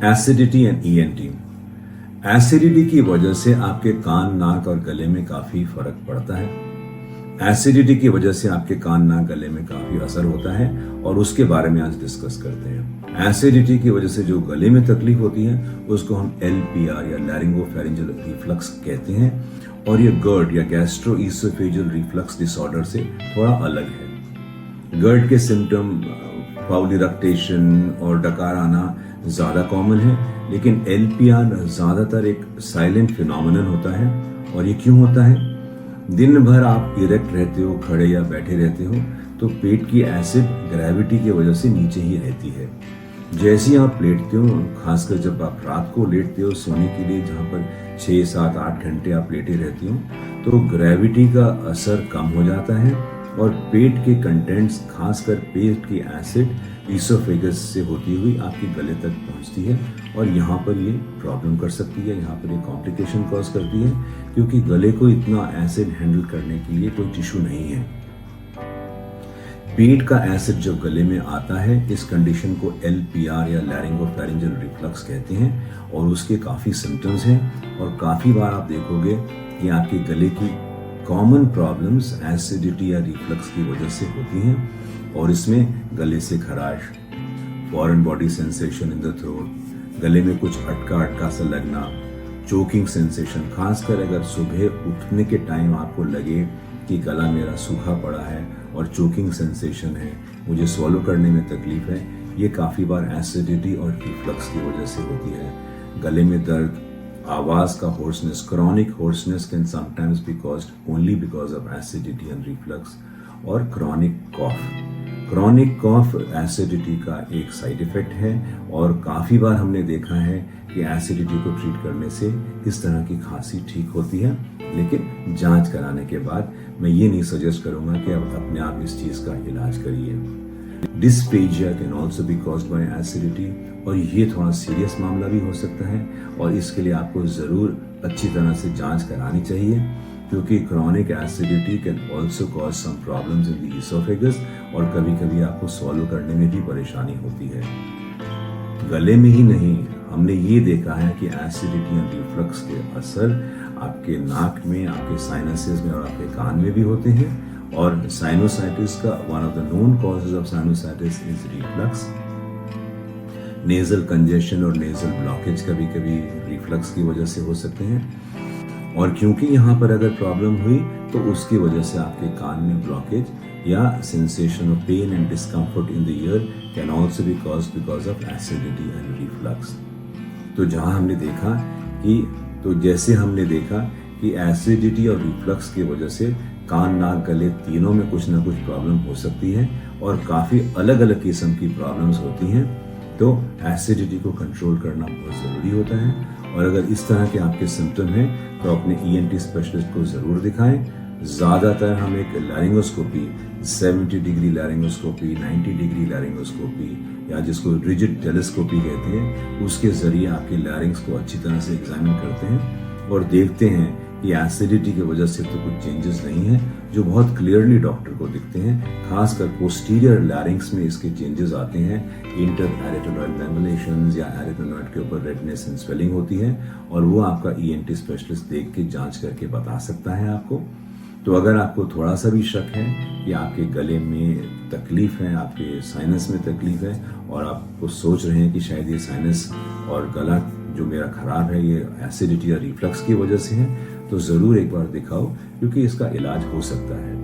Acidity and ENT. Acidity की वजह से आपके कान, नाक और गले में काफी फर्क पड़ता है। एसिडिटी की वजह से आपके कान, नाक, गले में काफी असर होता है और उसके बारे में आज डिस्कस करते हैं। एसिडिटी की वजह से जो गले में तकलीफ होती है उसको हम LPR या लैरिंगोफेरिंजियल रिफ्लक्स कहते हैं और ये GERD या गैस्ट्रोइसोफेजियल रिफ्लक्स डिसऑर्डर से थोड़ा अलग है। GERD के सिम्टम फाउल इरक्टेशन और डकार आना ज्यादा कॉमन है, लेकिन LPR ज्यादातर एक साइलेंट फिनोमिनन होता है। और ये क्यों होता है? दिन भर आप इरेक्ट रहते हो, खड़े या बैठे रहते हो, तो पेट की एसिड ग्रेविटी की वजह से नीचे ही रहती है। जैसे ही आप लेटते हो, खासकर जब आप रात को लेटते हो सोने के लिए, जहाँ पर 6, 7, 8 घंटे आप लेटे रहते हो, तो ग्रेविटी का असर कम हो जाता है और पेट के कंटेंट्स, खासकर पेट की एसिड ईसोफेगस से होती हुई आपके गले तक पहुंचती है और यहाँ पर ये प्रॉब्लम कर सकती है, यहाँ पर ये कॉम्प्लिकेशन कॉज करती है, क्योंकि गले को इतना एसिड हैंडल करने के लिए कोई टिश्यू नहीं है। पेट का एसिड जब गले में आता है, इस कंडीशन को LPR या लैरिंगोफेरिंजियल रिफ्लक्स कहते हैं और उसके काफ़ी सिम्टम्स हैं और काफ़ी बार आप देखोगे कि आपके गले की कॉमन प्रॉब्लम्स एसिडिटी या रिफ्लक्स की वजह से होती हैं और इसमें गले से खराश, foreign body sensation in the throat, गले में कुछ अटका अटका सा लगना, चोकिंग सेंसेशन, खासकर अगर सुबह उठने के टाइम आपको लगे कि गला मेरा सूखा पड़ा है और चोकिंग सेंसेशन है, मुझे स्वॉलो करने में तकलीफ है, ये काफ़ी बार एसिडिटी और रिफ्लक्स की वजह से होती है। गले में दर्द, आवाज का hoarseness, chronic hoarseness can sometimes be caused only because of acidity and reflux, और क्रॉनिक कॉफ। क्रॉनिक कॉफ एसिडिटी का एक साइड इफेक्ट है और काफ़ी बार हमने देखा है कि एसिडिटी को ट्रीट करने से इस तरह की खांसी ठीक होती है, लेकिन जांच कराने के बाद मैं ये नहीं सजेस्ट करूंगा कि आप अपने आप इस चीज़ का इलाज करिए। Dysphasia can also be caused by acidity और ये थोड़ा सीरियस मामला भी हो सकता है और इसके लिए आपको ज़रूर अच्छी तरह से जांच करानी चाहिए, क्योंकि chronic acidity can also cause some problems in the oesophagus और कभी कभी आपको स्वॉलो करने में भी परेशानी होती है। गले में ही नहीं, हमने ये देखा है कि एसिडिटी एंड रिफ्लक्स के असर आपके नाक में, आपके साइनसेस में और आपके कान में भी होते हैं और साइनोसाइटिस का one of the known causes of sinusitis is reflux. Nasal congestion और नेजल ब्लॉकेज कभी कभी रिफ्लक्स की वजह से हो सकते हैं और क्योंकि यहाँ पर अगर प्रॉब्लम हुई तो उसकी वजह से आपके कान में ब्लॉकेज या sensation of pain and discomfort in the ear can also be caused because of acidity and reflux. तो जहाँ हमने देखा कि एसिडिटी और रिफ्लक्स की वजह से कान, नाक, गले तीनों में कुछ ना कुछ प्रॉब्लम हो सकती है और काफ़ी अलग अलग किस्म की प्रॉब्लम्स होती हैं, तो एसिडिटी को कंट्रोल करना बहुत ज़रूरी होता है और अगर इस तरह के आपके सिम्टम हैं तो अपने ENT स्पेशलिस्ट को ज़रूर दिखाएं। ज़्यादातर हम एक laryngoscopy, 70 degree laryngoscopy, 90 degree laryngoscopy या जिसको रिजिड टेलीस्कोपी कहते हैं, उसके ज़रिए आपके लैरिंग्स को अच्छी तरह से एग्जामिन करते हैं और देखते हैं कि एसिडिटी की वजह से तो कुछ चेंजेस नहीं है, जो बहुत क्लियरली डॉक्टर को दिखते हैं। खासकर पोस्टीरियर लैरिंग्स में इसके चेंजेस आते हैं, इंटर एरिथेनॉइड लैमिनेशंस या एरिथेनॉइड के ऊपर रेडनेस एंड स्वेलिंग होती है और वो आपका ENT स्पेशलिस्ट देख के जांच करके बता सकता है आपको। तो अगर आपको थोड़ा सा भी शक है कि आपके गले में तकलीफ है, आपके साइनस में तकलीफ है और आपको सोच रहे हैं कि शायद ये साइनस और गला जो मेरा खराब है ये एसिडिटी या रिफ्लक्स की वजह से है, तो ज़रूर एक बार दिखाओ, क्योंकि इसका इलाज हो सकता है।